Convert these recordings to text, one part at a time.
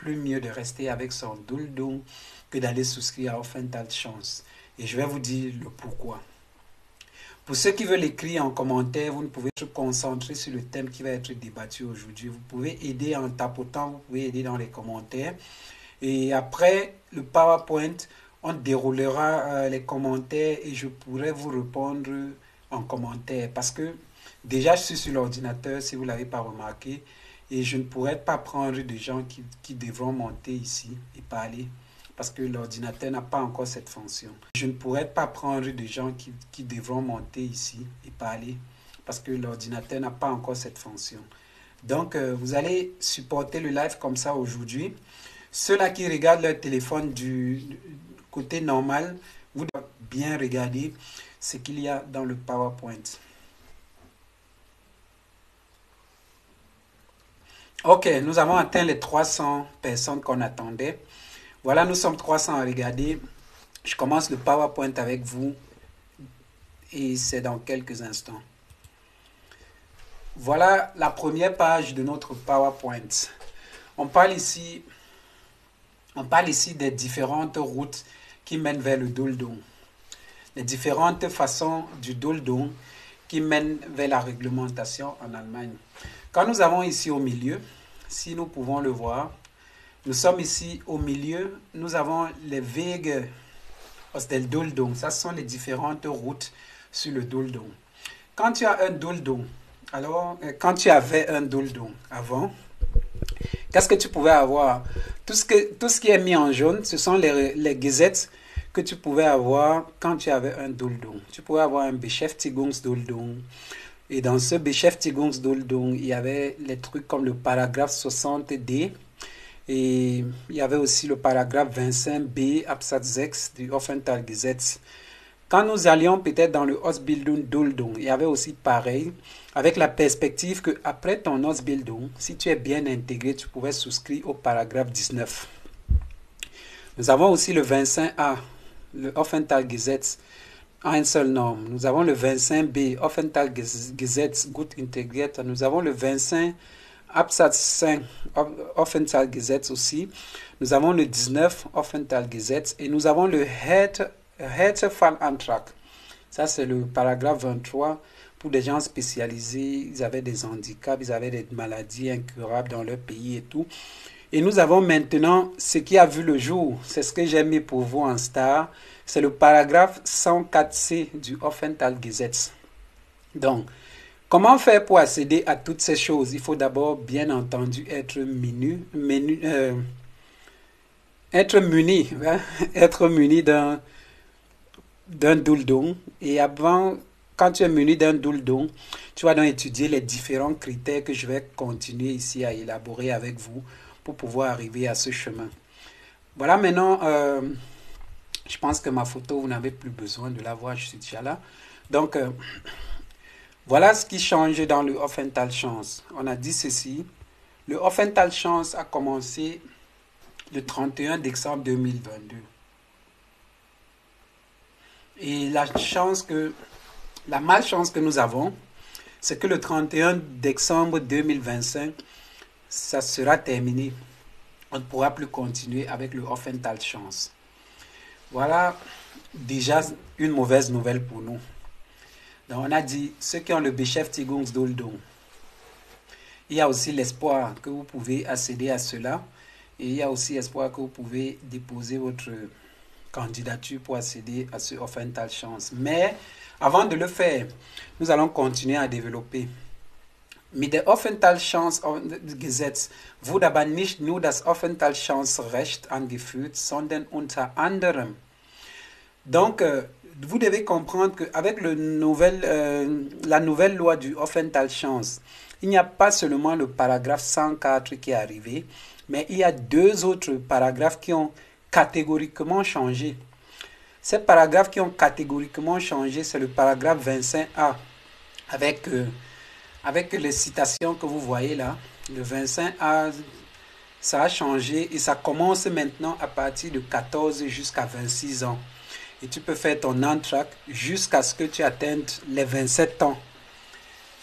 plus mieux de rester avec son Duolingo que d'aller souscrire à Offental Chance. Et je vais vous dire le pourquoi. Pour ceux qui veulent écrire en commentaire, vous ne pouvez se concentrer sur le thème qui va être débattu aujourd'hui. Vous pouvez aider en tapotant, vous pouvez aider dans les commentaires. Et après le PowerPoint, on déroulera les commentaires et je pourrai vous répondre en commentaire. Parce que déjà, je suis sur l'ordinateur, si vous ne l'avez pas remarqué, et je ne pourrai pas prendre des gens qui devront monter ici et parler. Parce que l'ordinateur n'a pas encore cette fonction. Je ne pourrai pas prendre des gens qui devront monter ici et parler parce que l'ordinateur n'a pas encore cette fonction. Donc, vous allez supporter le live comme ça aujourd'hui. Ceux-là qui regardent leur téléphone du côté normal, vous devez bien regarder ce qu'il y a dans le PowerPoint. Ok, nous avons atteint les 300 personnes qu'on attendait. Voilà, nous sommes 300 à regarder. Je commence le PowerPoint avec vous et c'est dans quelques instants. Voilà la première page de notre PowerPoint. On parle ici des différentes routes qui mènent vers le Duolingo. Les différentes façons du Duolingo qui mènent vers la réglementation en Allemagne. Quand nous avons ici au milieu, si nous pouvons le voir, nous sommes ici au milieu, nous avons les Wege aus dem Duolingo. Ça sont les différentes routes sur le Duolingo. Quand tu as un Duolingo, alors quand tu avais un Duolingo avant, qu'est-ce que tu pouvais avoir? Tout ce qui est mis en jaune, ce sont les Gesetze que tu pouvais avoir quand tu avais un Duolingo. Tu pouvais avoir un Beschäftigungsduolingo. Et dans ce Beschäftigungsduolingo, il y avait les trucs comme le paragraphe 60D. Et il y avait aussi le paragraphe 25b, Absatz 6 du Aufenthaltsgesetz. Quand nous allions peut-être dans le Ausbildung Duolingo, il y avait aussi pareil, avec la perspective qu'après ton Ausbildung, si tu es bien intégré, tu pouvais souscrire au paragraphe 19. Nous avons aussi le 25a, le Aufenthaltsgesetz, Einzelnorm. Nous avons le 25b, Aufenthaltsgesetz gut integriert. Nous avons le 25 Absatz 5, Aufenthaltsgesetz aussi. Nous avons le 19, Aufenthaltsgesetz. Et nous avons le Härtefallantrag. Ça, c'est le paragraphe 23 pour des gens spécialisés. Ils avaient des handicaps, ils avaient des maladies incurables dans leur pays et tout. Et nous avons maintenant ce qui a vu le jour. C'est ce que j'ai mis pour vous en star. C'est le paragraphe 104c du Aufenthaltsgesetz. Donc, comment faire pour accéder à toutes ces choses? Il faut d'abord, bien entendu, être muni d'un Duolingo. Et avant, quand tu es muni d'un Duolingo, tu vas donc étudier les différents critères que je vais continuer ici à élaborer avec vous pour pouvoir arriver à ce chemin. Voilà, maintenant, je pense que ma photo, vous n'avez plus besoin de la voir, je suis déjà là. Donc, voilà ce qui change dans le Aufenthaltschance. On a dit ceci. Le Aufenthaltschance a commencé le 31 décembre 2022. Et la malchance que nous avons, c'est que le 31 décembre 2025, ça sera terminé. On ne pourra plus continuer avec le Aufenthaltschance. Voilà déjà une mauvaise nouvelle pour nous. Donc on a dit, ceux qui ont le Beschäftigungsduolingo, il y a aussi l'espoir que vous pouvez accéder à cela. Et il y a aussi l'espoir que vous pouvez déposer votre candidature pour accéder à ce Aufenthaltschance. Mais avant de le faire, nous allons continuer à développer. Mit der Aufenthaltschance-Gesetz wurde aber nicht nur das Aufenthaltschance-Recht angeführt, sondern unter anderem. Donc, vous devez comprendre qu'avec la nouvelle loi du Aufenthaltschance, il n'y a pas seulement le paragraphe 104 qui est arrivé, mais il y a deux autres paragraphes qui ont catégoriquement changé. Ces paragraphes qui ont catégoriquement changé, c'est le paragraphe 25A, avec les citations que vous voyez là. Le 25A, ça a changé et ça commence maintenant à partir de 14 jusqu'à 26 ans. Et tu peux faire ton entraque jusqu'à ce que tu atteignes les 27 ans.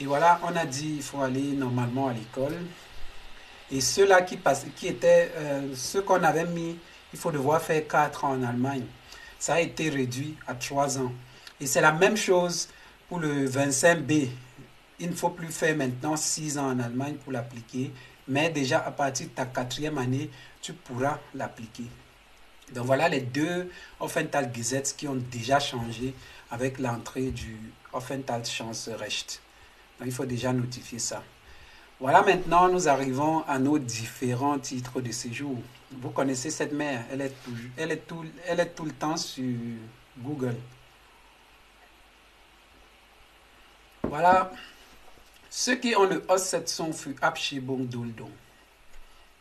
Et voilà, on a dit il faut aller normalement à l'école. Et ceux-là qui étaient, ceux qu'on avait mis, il faut devoir faire 4 ans en Allemagne. Ça a été réduit à 3 ans. Et c'est la même chose pour le 25B. Il ne faut plus faire maintenant 6 ans en Allemagne pour l'appliquer, mais déjà à partir de ta 4e année, tu pourras l'appliquer. Donc voilà les deux Aufenthaltsgesetz qui ont déjà changé avec l'entrée du Aufenthaltschancerecht. Donc il faut déjà notifier ça. Voilà, maintenant nous arrivons à nos différents titres de séjour. Vous connaissez cette mère, elle est tout le temps sur Google. Voilà, ceux qui ont le Aussetzung für Abschiebung-Duldung.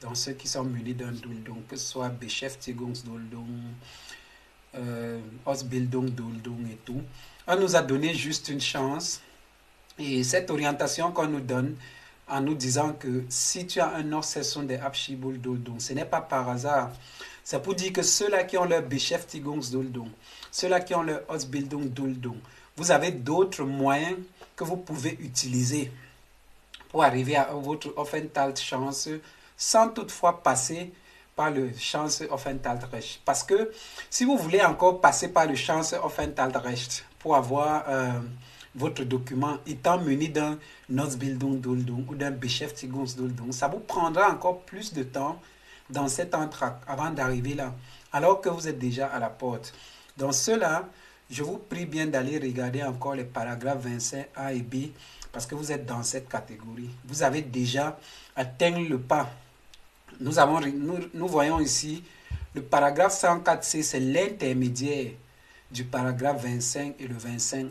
Donc ceux qui sont munis d'un Duldung, que ce soit Beschäftigungsduldung, Ausbildung-Duldung et tout. On nous a donné juste une chance. Et cette orientation qu'on nous donne en nous disant que si tu as un Aussetzung der Abschiebung-Duldung, ce n'est pas par hasard. C'est pour dire que ceux-là qui ont leur Beschäftigungsduldung, ceux-là qui ont leur Ausbildung-Duldung, vous avez d'autres moyens que vous pouvez utiliser pour arriver à votre Aufenthaltschance sans toutefois passer par le Chanceaufenthaltsrecht. Parce que si vous voulez encore passer par le Chanceaufenthaltsrecht pour avoir votre document étant muni d'un Ausbildung-Duldung ou d'un Beschäftigungsduldung, ça vous prendra encore plus de temps dans cet entracte avant d'arriver là, alors que vous êtes déjà à la porte. Dans cela, je vous prie bien d'aller regarder encore les paragraphes 25A et B parce que vous êtes dans cette catégorie. Vous avez déjà atteint le pas. Nous voyons ici le paragraphe 104C, c'est l'intermédiaire du paragraphe 25 et le 25A.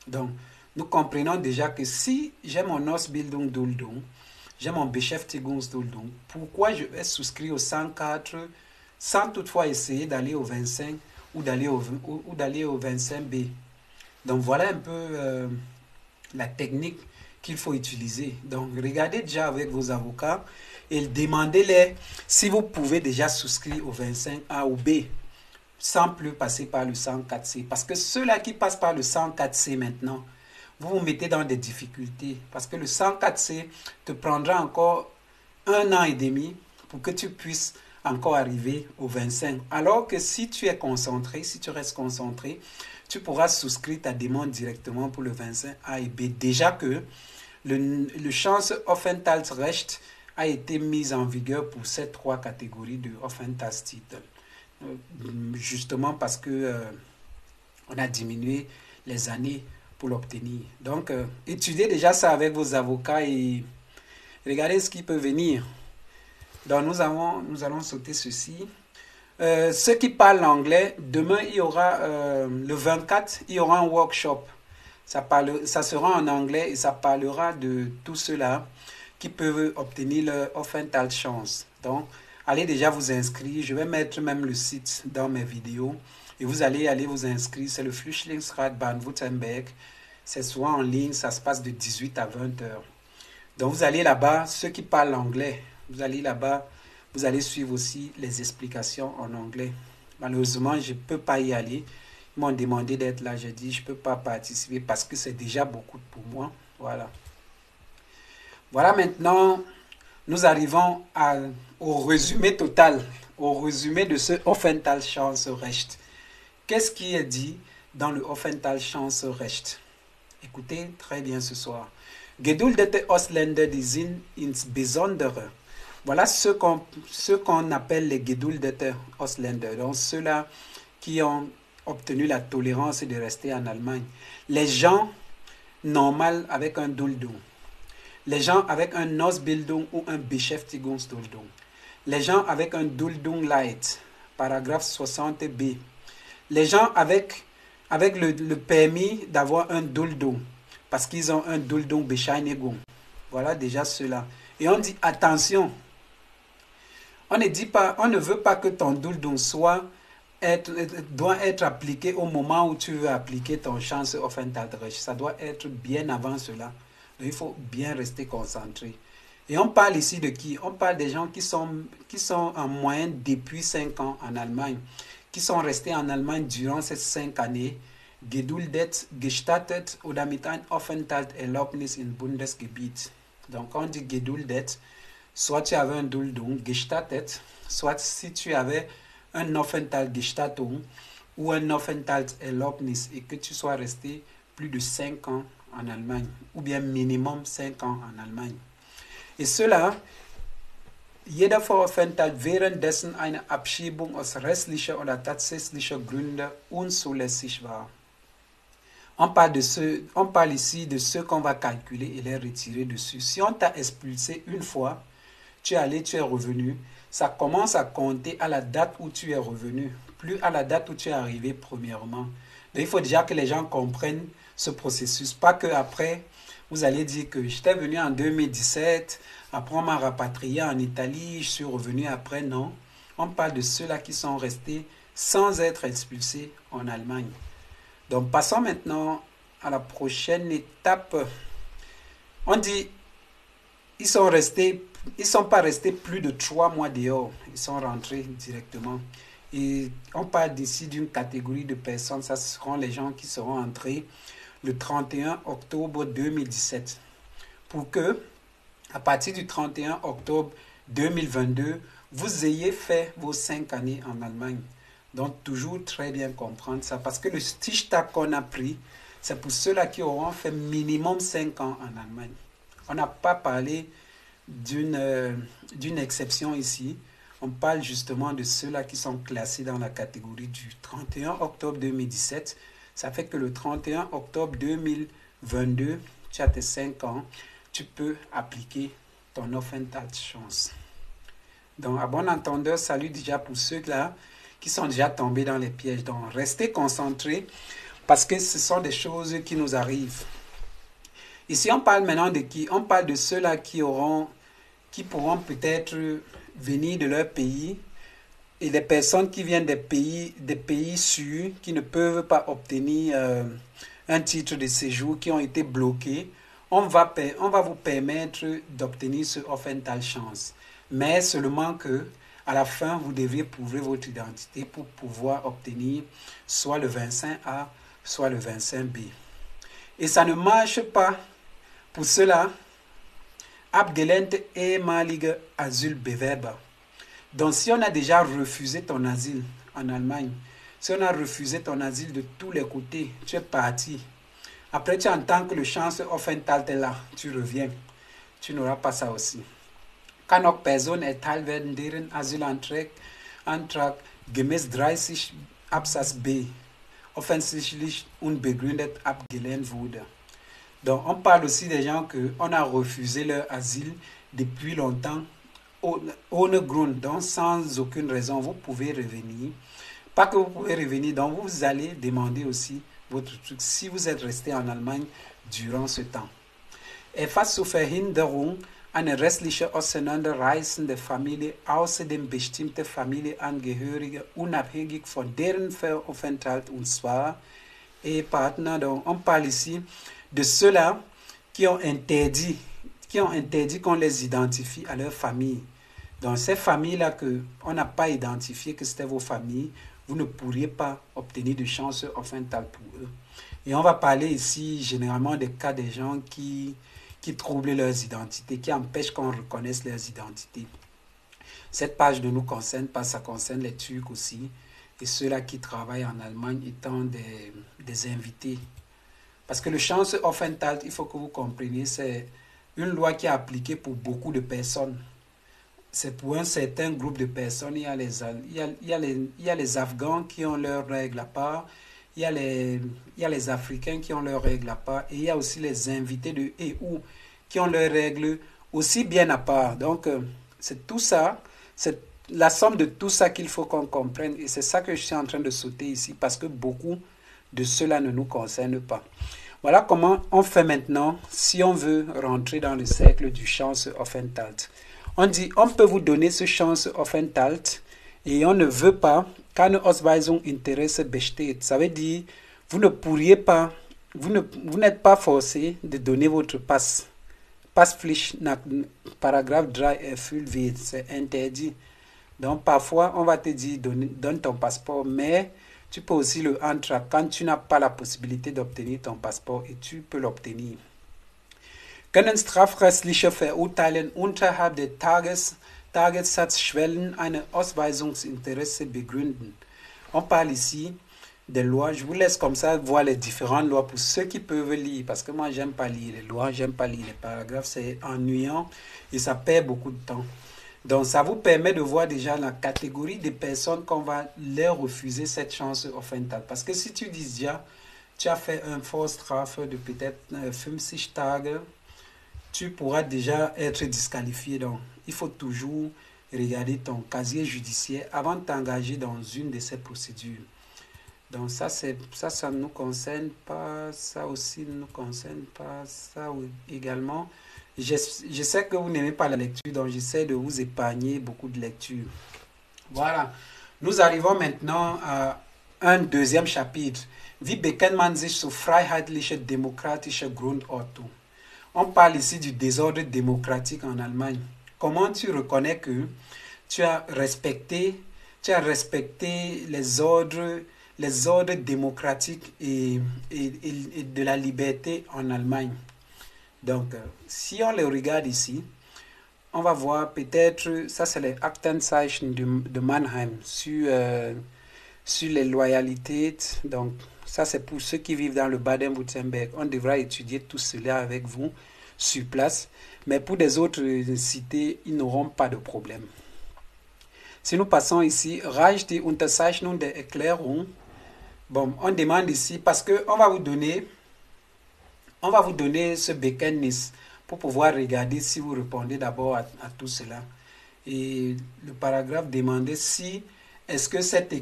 Donc, nous comprenons déjà que si j'ai mon Ausbildung-Duldung, j'ai mon Beschäftigungsduldung, pourquoi je vais souscrire au 104 sans toutefois essayer d'aller au 25 ou d'aller au 25B. Donc, voilà un peu la technique qu'il faut utiliser. Donc, regardez déjà avec vos avocats et demandez-les si vous pouvez déjà souscrire au 25A ou B sans plus passer par le 104C. Parce que ceux-là qui passent par le 104C maintenant, vous vous mettez dans des difficultés. Parce que le 104C te prendra encore 1 an et demi pour que tu puisses encore arriver au 25. Alors que si tu es concentré, si tu restes concentré, tu pourras souscrire ta demande directement pour le 25A et B. Déjà que le Chanceaufenthaltsrecht a été mis en vigueur pour ces 3 catégories de Aufenthaltstitel. Justement parce que on a diminué les années pour l'obtenir. Donc, étudiez déjà ça avec vos avocats et regardez ce qui peut venir. Donc, nous allons sauter ceci. Ceux qui parlent anglais, demain, il y aura, le 24, il y aura un workshop. Ça sera en anglais et ça parlera de tout cela qui peuvent obtenir leur Aufenthaltschance. Donc, allez déjà vous inscrire. Je vais mettre même le site dans mes vidéos. Et vous allez aller vous inscrire. C'est le Flüchtlingsrat Baden-Württemberg. C'est souvent en ligne. Ça se passe de 18 à 20 heures. Donc, vous allez là-bas. Ceux qui parlent anglais, vous allez là-bas. Vous allez suivre aussi les explications en anglais. Malheureusement, je ne peux pas y aller. Ils m'ont demandé d'être là. J'ai dit, je ne peux pas participer parce que c'est déjà beaucoup pour moi. Voilà. Voilà, maintenant, nous arrivons au résumé total, au résumé de ce Aufenthaltschancerecht. Qu'est-ce qui est dit dans le Aufenthaltschancerecht? Écoutez très bien ce soir. Geduldete Ausländer, die sind insbesondere. Voilà ce qu'on appelle les Geduldete Ausländer, donc ceux-là qui ont obtenu la tolérance de rester en Allemagne. Les gens normaux avec un Duldung. Les gens avec un Ausbildung ou un Beschäftigungsduldung. Les gens avec un Duldung Light, paragraphe 60b. Les gens avec le permis d'avoir un Duldung, parce qu'ils ont un Duldung Bescheinigung. Voilà déjà cela. Et on dit attention, on ne veut pas que ton Duldung doit être appliqué au moment où tu veux appliquer ton Chanceaufenthaltsrecht. Ça doit être bien avant cela. Donc, il faut bien rester concentré. Et on parle ici de qui? On parle des gens qui sont en moyenne depuis 5 ans en Allemagne, qui sont restés en Allemagne durant ces 5 années, geduldet, gestattet oder mit ein Aufenthaltserlaubnis in Bundesgebiet. Donc on dit geduldet, soit tu avais un Duldung gestattet, soit si tu avais un Aufenthaltsgestattung ou un Aufenthaltserlaubnis et que tu sois resté plus de 5 ans en Allemagne, ou bien minimum 5 ans en Allemagne. Et cela, jeder Voraufenthalt währenddessen eine Abschiebung aus rechtlicher oder tatsächlicher Gründe unzulässig war. On parle ici de ceux qu'on va calculer et les retirer dessus. Si on t'a expulsé une fois, tu es allé, tu es revenu, ça commence à compter à la date où tu es revenu, plus à la date où tu es arrivé premièrement. Donc il faut déjà que les gens comprennent ce processus, pas qu'après, vous allez dire que j'étais venu en 2017, après on m'a rapatrié en Italie, je suis revenu après, non. On parle de ceux-là qui sont restés sans être expulsés en Allemagne. Donc, passons maintenant à la prochaine étape. On dit, ils sont pas restés plus de 3 mois dehors. Ils sont rentrés directement. Et on parle d'ici d'une catégorie de personnes. Ça seront les gens qui seront entrés le 31 octobre 2017. Pour que, à partir du 31 octobre 2022, vous ayez fait vos 5 années en Allemagne. Donc, toujours très bien comprendre ça. Parce que le Stichtag qu'on a pris, c'est pour ceux-là qui auront fait minimum 5 ans en Allemagne. On n'a pas parlé d'une exception ici. On parle justement de ceux-là qui sont classés dans la catégorie du 31 octobre 2017. Ça fait que le 31 octobre 2022, tu as tes 5 ans, tu peux appliquer ton Aufenthaltschance. Donc, à bon entendeur, salut déjà pour ceux-là qui sont déjà tombés dans les pièges. Donc, restez concentrés parce que ce sont des choses qui nous arrivent. Ici, on parle maintenant de qui? On parle de ceux-là qui pourront peut-être venir de leur pays et les personnes qui viennent des pays sûrs, qui ne peuvent pas obtenir un titre de séjour, qui ont été bloqués. On va vous permettre d'obtenir ce Aufenthaltschance. Mais seulement que à la fin, vous devrez prouver votre identité pour pouvoir obtenir soit le 25A, soit le 25B. Et ça ne marche pas pour cela. Abgelehnt ehemalige Asylbewerber. Donc, si on a déjà refusé ton asile en Allemagne, si on a refusé ton asile de tous les côtés, tu es parti. Après, tu entends que le chance Aufenthalt est là, tu reviens. Tu n'auras pas ça aussi. Kann auch Personen erteilt werden, deren Asylantrag gemäß 30 Absatz B offensichtlich unbegründet abgelehnt wurde. Donc, on parle aussi des gens qu'on a refusé leur asile depuis longtemps, ohne Grund, donc sans aucune raison. Vous pouvez revenir. Pas que vous pouvez revenir, donc vous allez demander aussi votre truc si vous êtes resté en Allemagne durant ce temps. Erfasst zur Verhinderung eine restliche Auseinanderreißen der Familie, außerdem bestimmte Familienangehörige, unabhängig von deren Aufenthalt, und zwar Ehepartner. Donc, on parle ici de ceux-là qui ont interdit qu'on les identifie à leur famille. Donc, ces familles-là qu'on n'a pas identifié que c'était vos familles, vous ne pourriez pas obtenir de chance Aufenthalt pour eux. Et on va parler ici généralement des cas des gens qui troublent leurs identités, qui empêchent qu'on reconnaisse leurs identités. Cette page ne nous concerne pas, ça concerne les Turcs aussi, et ceux-là qui travaillent en Allemagne étant des invités. Parce que le chance Aufenthalt, il faut que vous compreniez, c'est une loi qui est appliquée pour beaucoup de personnes. C'est pour un certain groupe de personnes. Il y a les Afghans qui ont leurs règles à part. Il y a les Africains qui ont leurs règles à part. Et il y a aussi les invités de EU qui ont leurs règles aussi bien à part. Donc, c'est tout ça. C'est la somme de tout ça qu'il faut qu'on comprenne. Et c'est ça que je suis en train de sauter ici parce que beaucoup de cela ne nous concerne pas. Voilà comment on fait maintenant si on veut rentrer dans le cercle du chance Aufenthalt. On dit, on peut vous donner ce chance Aufenthalt et on ne veut pas keine Ausweisung Interesse besteht. Ça veut dire, vous ne pourriez pas, vous n'êtes pas forcé de donner votre passe. Passpflicht nach paragraphe 3 erfüllt wird. C'est interdit. Donc parfois, on va te dire, donne ton passeport, mais tu peux aussi le entrer quand tu n'as pas la possibilité d'obtenir ton passeport et tu peux l'obtenir. können strafrechtliche Verurteilungen unterhalb der Tagessatzschwellen ein Ausweisungsinteresse begründen. On parle ici des lois. Je vous laisse comme ça voir les différentes lois pour ceux qui peuvent lire. Parce que moi, j'aime pas lire les lois, j'aime pas lire les paragraphes. C'est ennuyant et ça perd beaucoup de temps. Donc, ça vous permet de voir déjà la catégorie des personnes qu'on va leur refuser cette chance offentale. Parce que si tu dis déjà, tu as fait un faux straf de peut-être 50 Tage, tu pourras déjà être disqualifié. Donc, il faut toujours regarder ton casier judiciaire avant de t'engager dans une de ces procédures. Donc, ça ne nous concerne pas. Ça aussi ne nous concerne pas. Ça également. Je sais que vous n'aimez pas la lecture, donc j'essaie de vous épargner beaucoup de lecture. Voilà. Nous arrivons maintenant à un deuxième chapitre. Wie bekennt man sich zu freiheitlicher demokratischer Grundordnung? On parle ici du désordre démocratique en Allemagne. Comment tu reconnais que tu as respecté les ordres démocratiques et de la liberté en Allemagne? Donc, si on le regarde ici, on va voir peut-être, ça c'est les Aktenzeichen de Mannheim sur les loyautés. Donc, ça c'est pour ceux qui vivent dans le Baden-Württemberg. On devra étudier tout cela avec vous sur place. Mais pour des autres cités, ils n'auront pas de problème. Si nous passons ici, Reicht die Unterzeichnung der Erklärung. Bon, on demande ici, parce qu'on va vous donner ce Bekenntnis pour pouvoir regarder si vous répondez d'abord à tout cela. Et le paragraphe demandait si est-ce que cet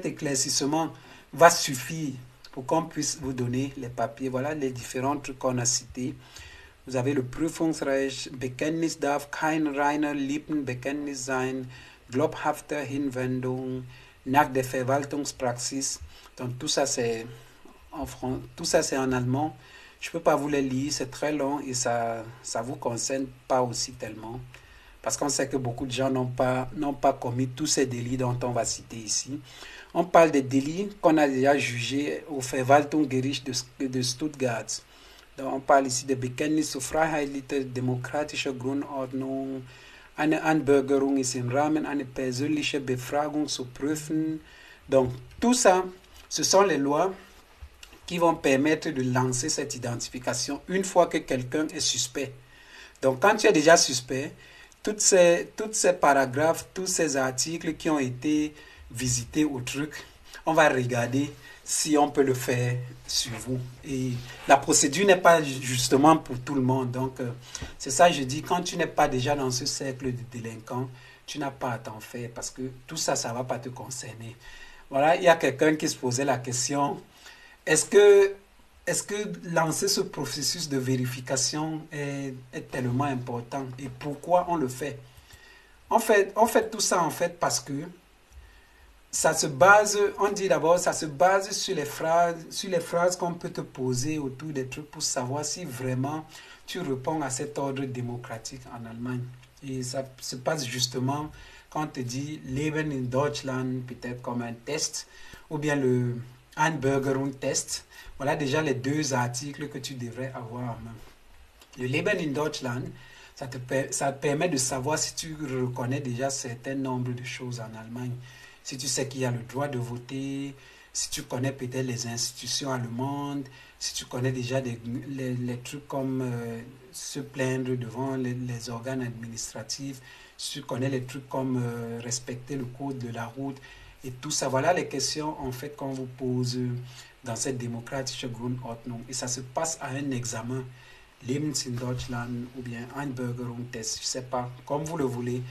éclaircissement va suffire pour qu'on puisse vous donner les papiers. Voilà les différents trucs qu'on a cités. Vous avez le Prüfungsrecht, Bekenntnis darf kein reiner Lippenbekenntnis sein, glaubhafte Hinwendung, nach der Verwaltungspraxis. Donc tout ça c'est en allemand. Je ne peux pas vous les lire, c'est très long et ça vous concerne pas aussi tellement. Parce qu'on sait que beaucoup de gens n'ont pas commis tous ces délits dont on va citer ici. On parle des délits qu'on a déjà jugés au Verwaltungsgericht de Stuttgart. Donc on parle ici de Bekenntnis zur freiheitlichen demokratischer Grundordnung. Eine Einbürgerung ist im Rahmen einer persönlichen Befragung zu prüfen. Donc tout ça, ce sont les lois qui vont permettre de lancer cette identification une fois que quelqu'un est suspect. Donc quand tu es déjà suspect, tous ces paragraphes, tous ces articles qui ont été visités au truc, on va regarder si on peut le faire sur vous. Et la procédure n'est pas justement pour tout le monde. Donc, c'est ça, je dis, quand tu n'es pas déjà dans ce cercle de délinquants, tu n'as pas à t'en faire parce que tout ça, ça ne va pas te concerner. Voilà, il y a quelqu'un qui se posait la question, est-ce que lancer ce processus de vérification est tellement important et pourquoi on le fait? On fait tout ça en fait parce que ça se base, on dit d'abord, ça se base sur les phrases qu'on peut te poser autour des trucs pour savoir si vraiment tu réponds à cet ordre démocratique en Allemagne. Et ça se passe justement quand on te dit Leben in Deutschland, peut-être comme un test, ou bien le Einbürgerung-Test. Voilà déjà les deux articles que tu devrais avoir en main. Le Leben in Deutschland, ça te permet de savoir si tu reconnais déjà un certain nombre de choses en Allemagne. Si tu sais qu'il y a le droit de voter, si tu connais peut-être les institutions allemandes, si tu connais déjà les trucs comme se plaindre devant les organes administratifs, si tu connais les trucs comme respecter le code de la route et tout ça. Voilà les questions en fait qu'on vous pose dans cette démocratische Grundordnung. Et ça se passe à un examen, Lebens in Deutschland ou bien Einbürgerung-Test, je ne sais pas, comme vous le voulez.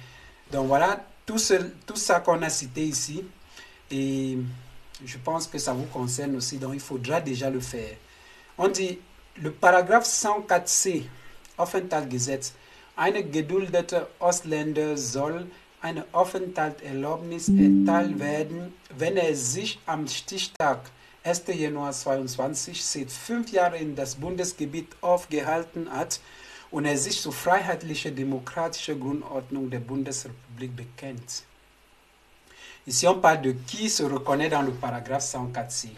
Donc voilà, tout ça qu'on a cité ici, et je pense que ça vous concerne aussi, donc il faudra déjà le faire. On dit, le paragraphe 104c, Aufenthaltsgesetz, eine geduldete Ausländer soll eine Aufenthaltserlaubnis erteilt werden, wenn er sich am Stichtag 1. Januar 22 seit 5 Jahren in das Bundesgebiet aufgehalten hat und er sich zur freiheitlichen demokratischen Grundordnung der Bundesrepublik bekennt. Ici, on parle de qui se reconnaît dans le paragraphe 104c.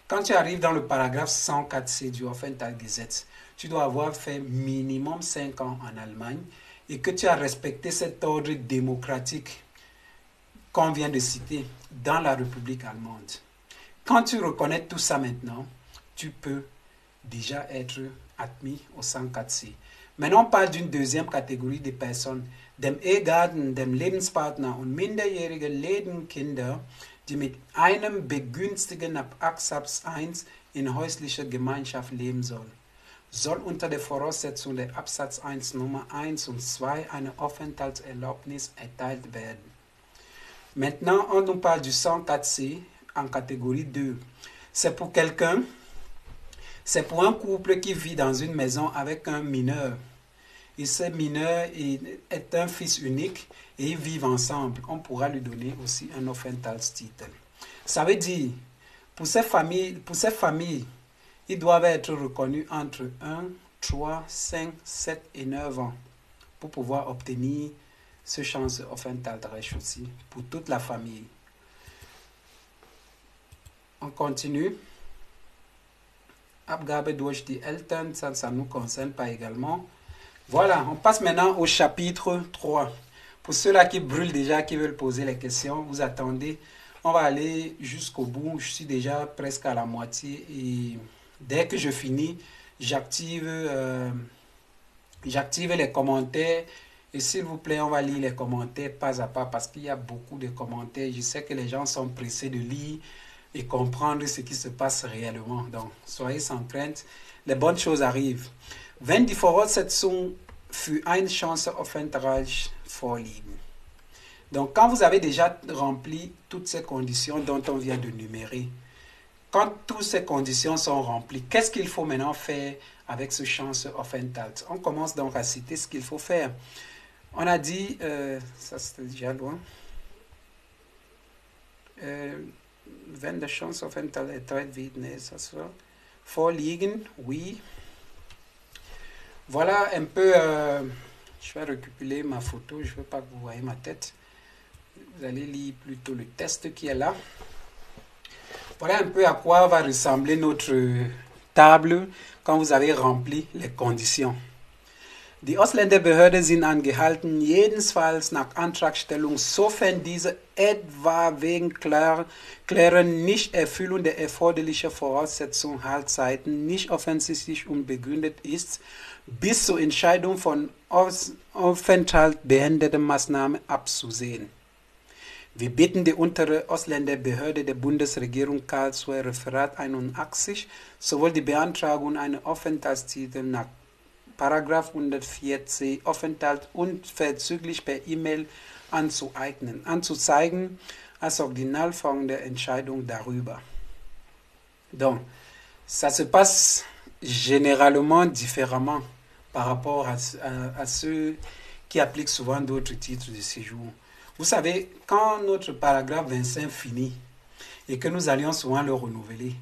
Quand tu arrives dans le paragraphe 104c du Aufenthaltsgesetz, tu dois avoir fait minimum 5 ans en Allemagne et que tu as respecté cet ordre démocratique qu'on vient de citer dans la République allemande. Quand tu reconnais tout ça maintenant, tu peux déjà être admis au 104c. Maintenant, on parle d'une deuxième catégorie de personnes, dem Ehegatten, dem Lebenspartner und minderjährige Lehenkinder, die mit einem Begünstigen ab Absatz 1 in häuslicher Gemeinschaft leben sollen. Soll unter der Voraussetzung der Absatz 1 Nummer 1 und 2 eine Aufenthaltserlaubnis erteilt werden. Maintenant, on nous parle du 104c en catégorie 2. C'est pour quelqu'un, c'est pour un couple qui vit dans une maison avec un mineur. Et ce mineur est un fils unique et ils vivent ensemble. On pourra lui donner aussi un Aufenthaltstitel. Ça veut dire, pour ces familles, ils doivent être reconnus entre 1, 3, 5, 7 et 9 ans pour pouvoir obtenir ce chance Aufenthaltsrecht aussi pour toute la famille. On continue. Abgabe durch die Eltern, ça ne nous concerne pas également. Voilà, on passe maintenant au chapitre 3. Pour ceux-là qui brûlent déjà, qui veulent poser les questions, vous attendez. On va aller jusqu'au bout. Je suis déjà presque à la moitié. Et dès que je finis, j'active les commentaires. Et s'il vous plaît, on va lire les commentaires pas à pas parce qu'il y a beaucoup de commentaires. Je sais que les gens sont pressés de lire et comprendre ce qui se passe réellement. Donc, soyez sans crainte. Les bonnes choses arrivent. Wenn die Voraussetzungen für eine Chancenaufenthalt vorliegen. Donc, quand vous avez déjà rempli toutes ces conditions dont on vient de numérer, quand toutes ces conditions sont remplies, qu'est-ce qu'il faut maintenant faire avec ce Chancenaufenthalt? On commence donc à citer ce qu'il faut faire. On a dit, ça c'était déjà loin, wenn der Chancenaufenthalt erteilt wird, ça soit vorliegen, oui. Voilà un peu, je vais récupérer ma photo, je ne veux pas que vous voyez ma tête. Vous allez lire plutôt le test qui est là. Voilà un peu à quoi va ressembler notre table quand vous avez rempli les conditions. Die Ausländerbehörden sind angehalten, jedenfalls nach Antragstellung, sofern diese etwa wegen klaren Nichterfüllung der erforderlichen Voraussetzungen Haltzeiten nicht offensichtlich unbegründet ist, bis zur Entscheidung von aufenthaltsbeendenden Maßnahmen abzusehen. Wir bitten die untere Ausländerbehörde der Bundesregierung Karlsruhe Referat 81, sowohl die Beantragung einer Aufenthaltstitel nach Paragraph 104c Aufenthalt unverzüglich per E-Mail anzuzeigen, als auch die Nullform der Entscheidung darüber. Donc, ça se passe généralement différemment par rapport à ceux qui appliquent souvent d'autres titres de séjour. Vous savez, quand notre paragraphe 25 finit et que nous allions souvent le renouveler,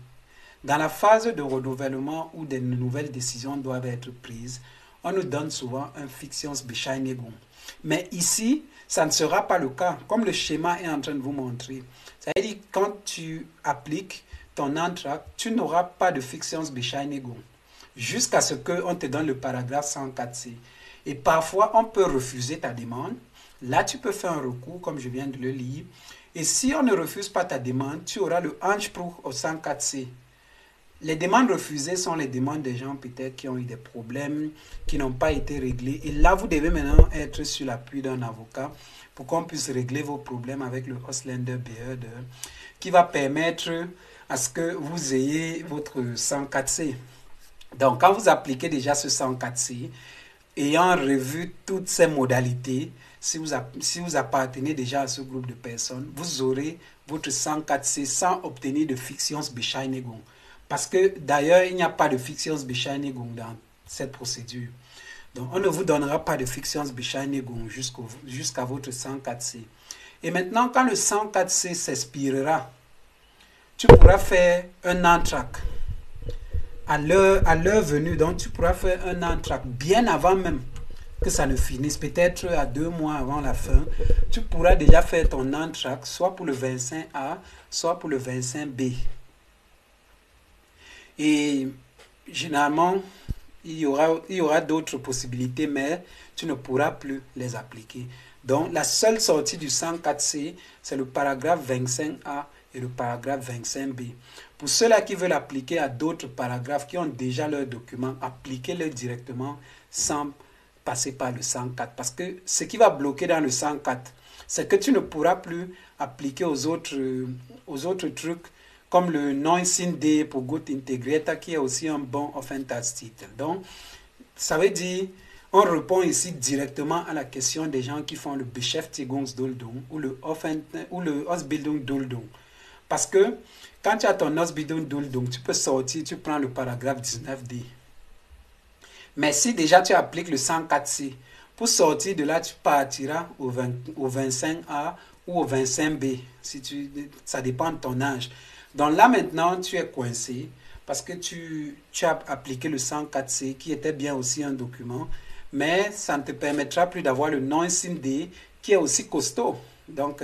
dans la phase de renouvellement où de nouvelles décisions doivent être prises, on nous donne souvent un Fiktionsbescheinigung. Mais ici, ça ne sera pas le cas, comme le schéma est en train de vous montrer. Ça veut dire que quand tu appliques ton Antrag, tu n'auras pas de Fiktionsbescheinigung jusqu'à ce qu'on te donne le paragraphe 104c. Et parfois, on peut refuser ta demande. Là, tu peux faire un recours, comme je viens de le lire. Et si on ne refuse pas ta demande, tu auras le Anspruch au 104c. Les demandes refusées sont les demandes des gens peut-être qui ont eu des problèmes, qui n'ont pas été réglés. Et là, vous devez maintenant être sur l'appui d'un avocat pour qu'on puisse régler vos problèmes avec le Ausländerbehörde qui va permettre à ce que vous ayez votre 104c. Donc, quand vous appliquez déjà ce 104c, ayant revu toutes ces modalités, si vous appartenez déjà à ce groupe de personnes, vous aurez votre 104c sans obtenir de Fiktionsbescheinigung. Parce que d'ailleurs, il n'y a pas de Fiktionsbescheinigung dans cette procédure. Donc, on ne vous donnera pas de Fiktionsbescheinigung jusqu'à votre 104c. Et maintenant, quand le 104c s'expirera, tu pourras faire un Antrag à l'heure venue. Donc, tu pourras faire un Antrag bien avant même que ça ne finisse, peut-être à 2 mois avant la fin. Tu pourras déjà faire ton Antrag, soit pour le 25A, soit pour le 25B. Et généralement, il y aura d'autres possibilités, mais tu ne pourras plus les appliquer. Donc, la seule sortie du 104C, c'est le paragraphe 25A et le paragraphe 25B. Pour ceux-là qui veulent appliquer à d'autres paragraphes, qui ont déjà leur document, appliquez-le directement sans passer par le 104. Parce que ce qui va bloquer dans le 104, c'est que tu ne pourras plus appliquer aux autres trucs comme le non-SIND pour Good Integrator qui est aussi un bon Aufenthaltstitel. Donc, ça veut dire, on répond ici directement à la question des gens qui font le Beschäftigungsduldung ou le Ausbildungsduldung. Parce que quand tu as ton Ausbildungsduldung, tu peux sortir, tu prends le paragraphe 19D. Mais si déjà tu appliques le 104C, pour sortir de là, tu partiras au 25A ou au 25B. Ça dépend de ton âge. Donc là maintenant, tu es coincé parce que tu as appliqué le 104C qui était bien aussi un document, mais ça ne te permettra plus d'avoir le non-SIND qui est aussi costaud. Donc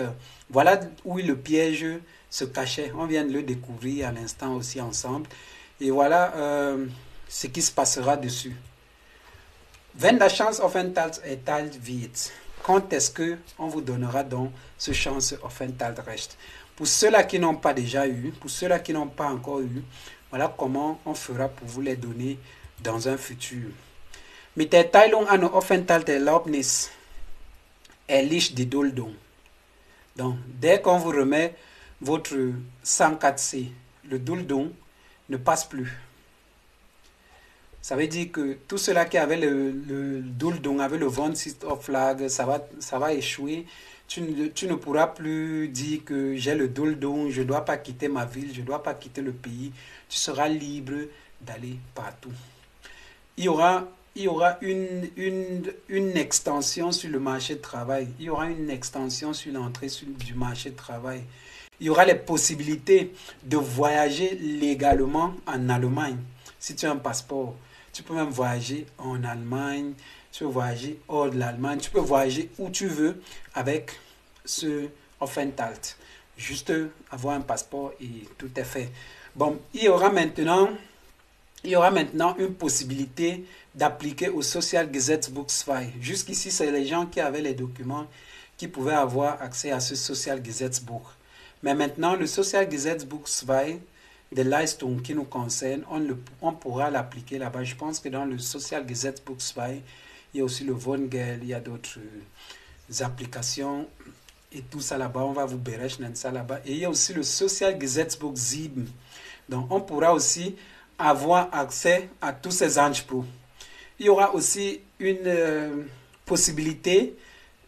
voilà où le piège se cachait. On vient de le découvrir à l'instant aussi ensemble. Et voilà ce qui se passera dessus. Wenn das Chancenaufenthaltserteilt wird, quand est-ce qu'on vous donnera donc ce Chancenaufenthaltsrecht? Pour ceux-là qui n'ont pas déjà eu, pour ceux-là qui n'ont pas encore eu, voilà comment on fera pour vous les donner dans un futur. Mit Erteilung einer Aufenthaltserlaubnis erlischt die Duldung. Donc, dès qu'on vous remet votre 104C, le Duldung ne passe plus. Ça veut dire que tout cela qui avait le Duldung, avait le Von Flag, ça va échouer. Tu ne pourras plus dire que j'ai le Duldung, je ne dois pas quitter ma ville, je ne dois pas quitter le pays. Tu seras libre d'aller partout. Il y aura une extension sur le marché de travail. Il y aura une extension sur l'entrée du marché de travail. Il y aura les possibilités de voyager légalement en Allemagne si tu as un passeport. Tu peux même voyager en Allemagne, tu peux voyager hors de l'Allemagne, tu peux voyager où tu veux avec ce Aufenthalt. Juste avoir un passeport et tout est fait. Bon, il y aura maintenant une possibilité d'appliquer au Sozialgesetzbuch 2. Jusqu'ici, c'est les gens qui avaient les documents qui pouvaient avoir accès à ce Sozialgesetzbuch. Mais maintenant, le Sozialgesetzbuch 2, des Leistungen qui nous concernent, on pourra l'appliquer là-bas. Je pense que dans le Sozialgesetzbuch 2, il y a aussi le Wohngeld, il y a d'autres applications et tout ça là-bas. On va vous berechnen ça là-bas. Et il y a aussi le Sozialgesetzbuch 7. Donc, on pourra aussi avoir accès à tous ces Anspruchs. Il y aura aussi une possibilité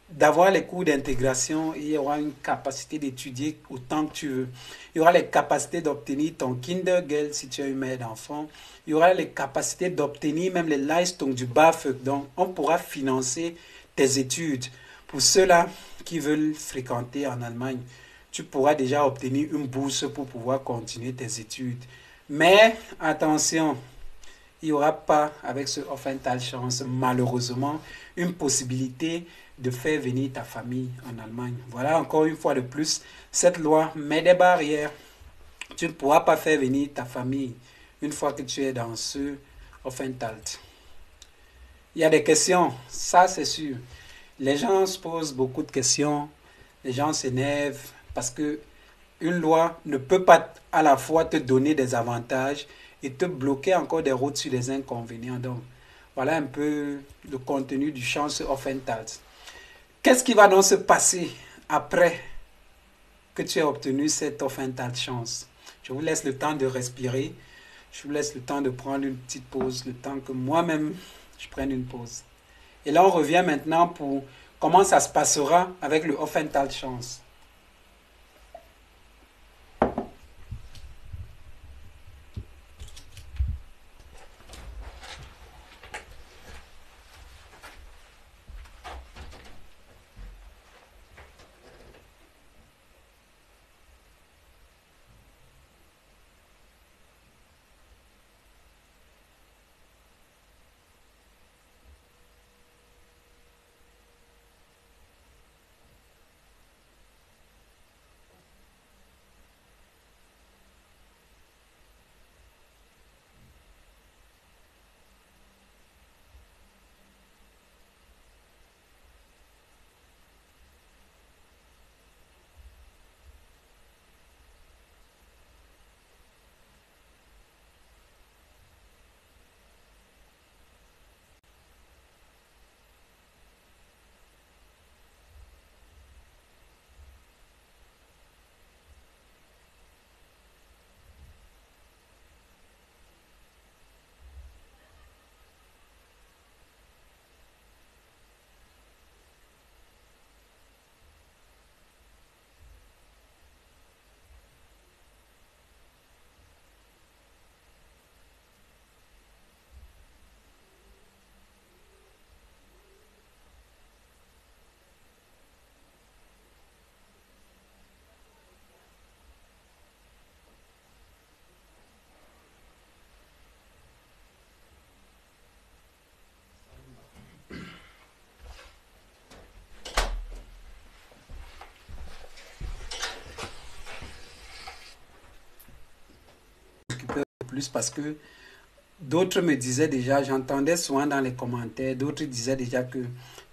d'avoir les cours d'intégration, il y aura une capacité d'étudier autant que tu veux. Il y aura les capacités d'obtenir ton Kindergeld si tu as une mère d'enfant. Il y aura les capacités d'obtenir même les Leistungen du BAföG. Donc, on pourra financer tes études. Pour ceux-là qui veulent fréquenter en Allemagne, tu pourras déjà obtenir une bourse pour pouvoir continuer tes études. Mais attention, il n'y aura pas avec ce Aufenthaltschance malheureusement une possibilité de faire venir ta famille en Allemagne. Voilà encore une fois de plus, cette loi met des barrières. Tu ne pourras pas faire venir ta famille une fois que tu es dans ce Aufenthalt. Il y a des questions, ça c'est sûr. Les gens se posent beaucoup de questions, les gens s'énervent parce que une loi ne peut pas à la fois te donner des avantages et te bloquer encore des routes sur les inconvénients. Donc, voilà un peu le contenu du Chancenaufenthalt. Qu'est-ce qui va donc se passer après que tu aies obtenu cette Aufenthaltschance? Je vous laisse le temps de respirer. Je vous laisse le temps de prendre une petite pause, le temps que moi-même, je prenne une pause. Et là, on revient maintenant pour comment ça se passera avec le Aufenthaltschance. plus parce que d'autres me disaient déjà, j'entendais souvent dans les commentaires, d'autres disaient déjà que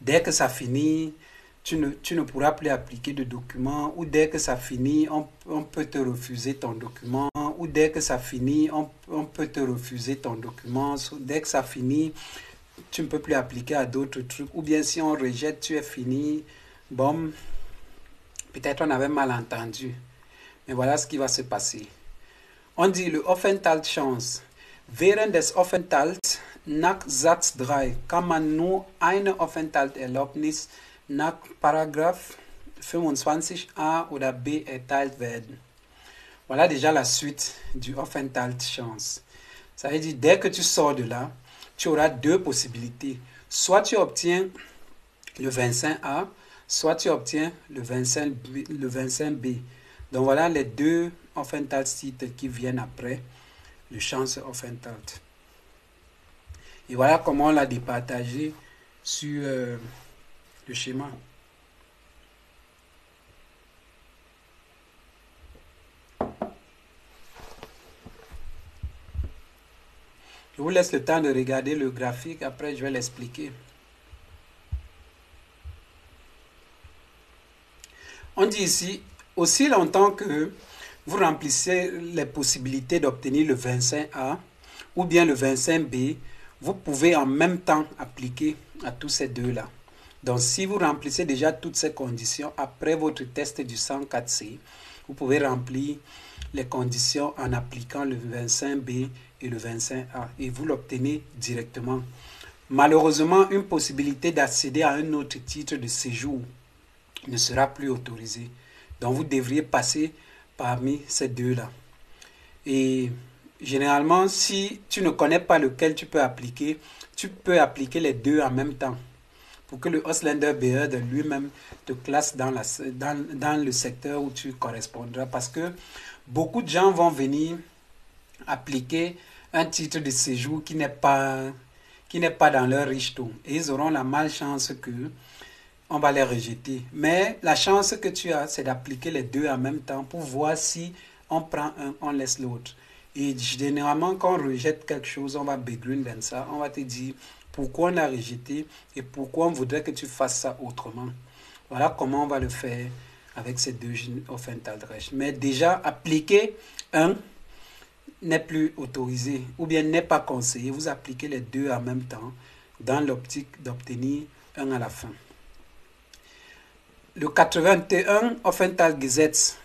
dès que ça finit, tu ne pourras plus appliquer de document, ou dès que ça finit, on peut te refuser ton document, ou dès que ça finit, on peut te refuser ton document, dès que ça finit, tu ne peux plus appliquer à d'autres trucs, ou bien si on rejette, tu es fini. Bon, peut-être on avait mal entendu, mais voilà ce qui va se passer. On dit le Aufenthaltschance. Während des Aufenthalts nach Satz 3 kann man nur eine Aufenthaltserlaubnis nach Paragraph 25a oder b erteilt werden. Voilà déjà la suite du Aufenthaltschance. Ça veut dire, dès que tu sors de là, tu auras deux possibilités. Soit tu obtiens le 25A, soit tu obtiens le 25B. Donc voilà les deux Aufenthaltstitel qui viennent après le Chanceaufenthalt. Et voilà comment on l'a départagé sur le schéma. Je vous laisse le temps de regarder le graphique, après je vais l'expliquer. On dit ici, aussi longtemps que vous remplissez les possibilités d'obtenir le 25A ou bien le 25B, vous pouvez en même temps appliquer à tous ces deux-là. Donc, si vous remplissez déjà toutes ces conditions après votre test du 104C, vous pouvez remplir les conditions en appliquant le 25B et le 25A et vous l'obtenez directement. Malheureusement, une possibilité d'accéder à un autre titre de séjour ne sera plus autorisée. Donc, vous devriez passer parmi ces deux-là. Et généralement, si tu ne connais pas lequel tu peux appliquer les deux en même temps pour que le Ausländerbehörde lui-même te classe dans le secteur où tu correspondras. Parce que beaucoup de gens vont venir appliquer un titre de séjour qui n'est pas dans leur richeton. Et ils auront la malchance que on va les rejeter. Mais la chance que tu as, c'est d'appliquer les deux en même temps pour voir si on prend un, on laisse l'autre. Et généralement, quand on rejette quelque chose, on va begründen ça. On va te dire pourquoi on a rejeté et pourquoi on voudrait que tu fasses ça autrement. Voilà comment on va le faire avec ces deux Aufenthaltsrecht. Mais déjà, appliquer un n'est plus autorisé ou bien n'est pas conseillé. Vous appliquez les deux en même temps dans l'optique d'obtenir un à la fin. Le 81 Aufenthaltsgesetz,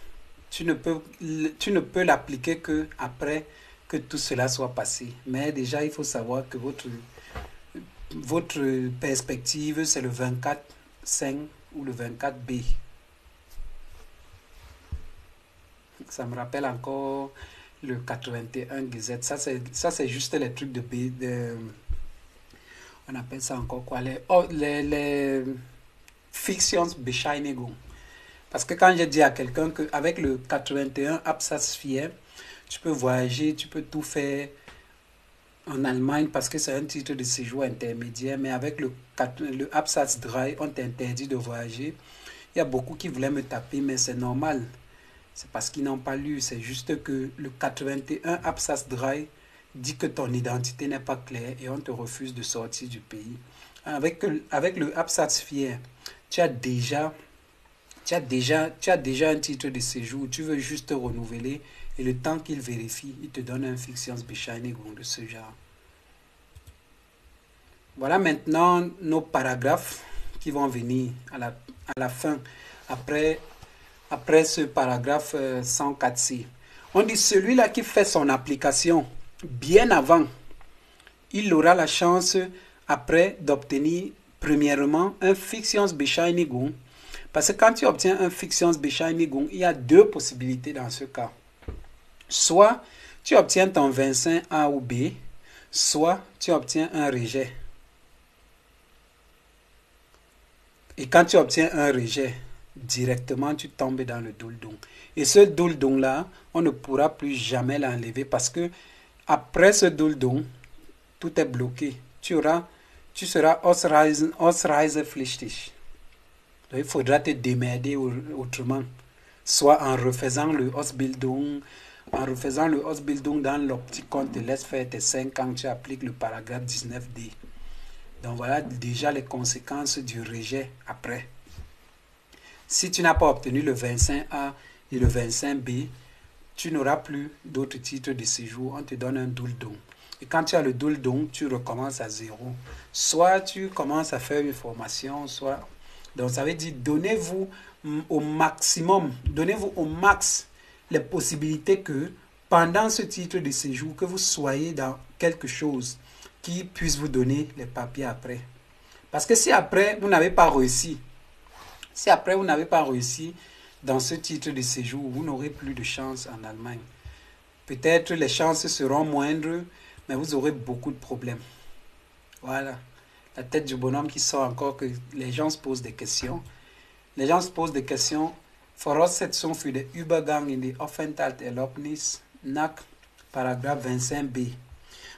tu ne peux l'appliquer que après que tout cela soit passé. Mais déjà, il faut savoir que votre perspective, c'est le 24.5 ou le 24B. Ça me rappelle encore le 81 Gesetz. Ça, c'est juste les trucs on appelle ça encore quoi? Les Fiktionsbescheinigung. Parce que quand je dis à quelqu'un qu'avec le 81 Absatz 4, tu peux voyager, tu peux tout faire en Allemagne parce que c'est un titre de séjour intermédiaire, mais avec le Absatz 3, on t'interdit de voyager. Il y a beaucoup qui voulaient me taper, mais c'est normal. C'est parce qu'ils n'ont pas lu. C'est juste que le 81 Absatz 3 dit que ton identité n'est pas claire et on te refuse de sortir du pays. Avec le Absatz 4, tu as déjà un titre de séjour, tu veux juste te renouveler et le temps qu'il vérifie, il te donne un Fiktionsbescheinigung de ce genre. Voilà maintenant nos paragraphes qui vont venir à la fin, après ce paragraphe 104C. On dit celui-là qui fait son application bien avant, il aura la chance après d'obtenir premièrement un Fiktionsbescheinigung. Parce que quand tu obtiens un Fiktionsbescheinigung, il y a deux possibilités dans ce cas. Soit tu obtiens ton 25A ou B, soit tu obtiens un rejet. Et quand tu obtiens un rejet, directement tu tombes dans le Duldung. Et ce Duldung-là, on ne pourra plus jamais l'enlever parce que après ce Duldung, tout est bloqué. Tu seras ausreisepflichtig. Donc, il faudra te démerder autrement, soit en refaisant le Ausbildung, en refaisant le Ausbildung dans l'optique qu'on te laisse faire tes 5 ans, tu appliques le paragraphe 19D. Donc voilà déjà les conséquences du rejet après. Si tu n'as pas obtenu le 25A et le 25B, tu n'auras plus d'autres titres de séjour. On te donne un Duldung. Et quand tu as le Duldung, tu recommences à zéro. Soit tu commences à faire une formation, soit... Donc ça veut dire, donnez-vous au maximum, donnez-vous au max les possibilités que pendant ce titre de séjour, que vous soyez dans quelque chose qui puisse vous donner les papiers après. Parce que si après, vous n'avez pas réussi, dans ce titre de séjour, vous n'aurez plus de chance en Allemagne. Peut-être les chances seront moindres, mais vous aurez beaucoup de problèmes. Voilà. La tête du bonhomme qui sort encore que les gens se posent des questions. Les gens se posent des questions. Voraussetzung für den Übergang in die Aufenthaltserlaubnis nach paragraphe 25b.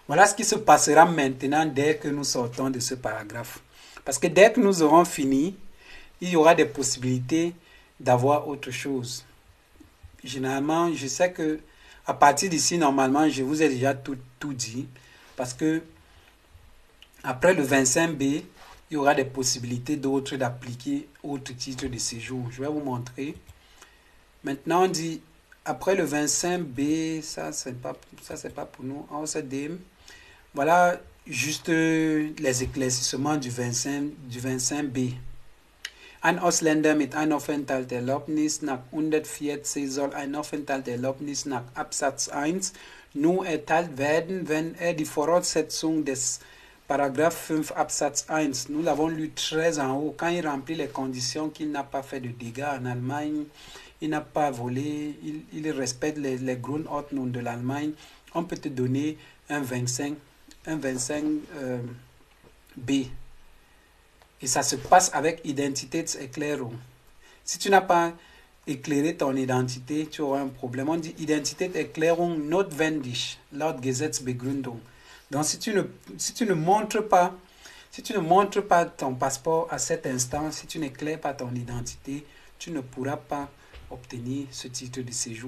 Voilà ce qui se passera maintenant dès que nous sortons de ce paragraphe. Parce que dès que nous aurons fini, il y aura des possibilités d'avoir autre chose. Généralement, je sais que à partir d'ici, normalement, je vous ai déjà tout dit. Parce que après le 25B, il y aura des possibilités d'autres d'appliquer autres titres de séjour. Je vais vous montrer. Maintenant, on dit, après le 25B, ça c'est pas pour nous. Voilà juste les éclaircissements du 25B. Ein Ausländer mit einer Aufenthaltserlaubnis nach 140 soll ein Aufenthaltserlaubnis nach Absatz 1 nur erteilt werden, wenn die Voraussetzung des Paragraphe 5 Absatz 1. Nous l'avons lu très en haut. Quand il remplit les conditions qu'il n'a pas fait de dégâts en Allemagne, il n'a pas volé, il respecte les Grundordnung de l'Allemagne, on peut te donner un 25B. Et ça se passe avec Identitätserklärung. Si tu n'as pas éclairé ton identité, tu auras un problème. On dit Identitätserklärung notwendig, laut Gesetzbegründung. Donc si tu ne montres pas ton passeport à cet instant, si tu n'éclaires pas ton identité, tu ne pourras pas obtenir ce titre de séjour.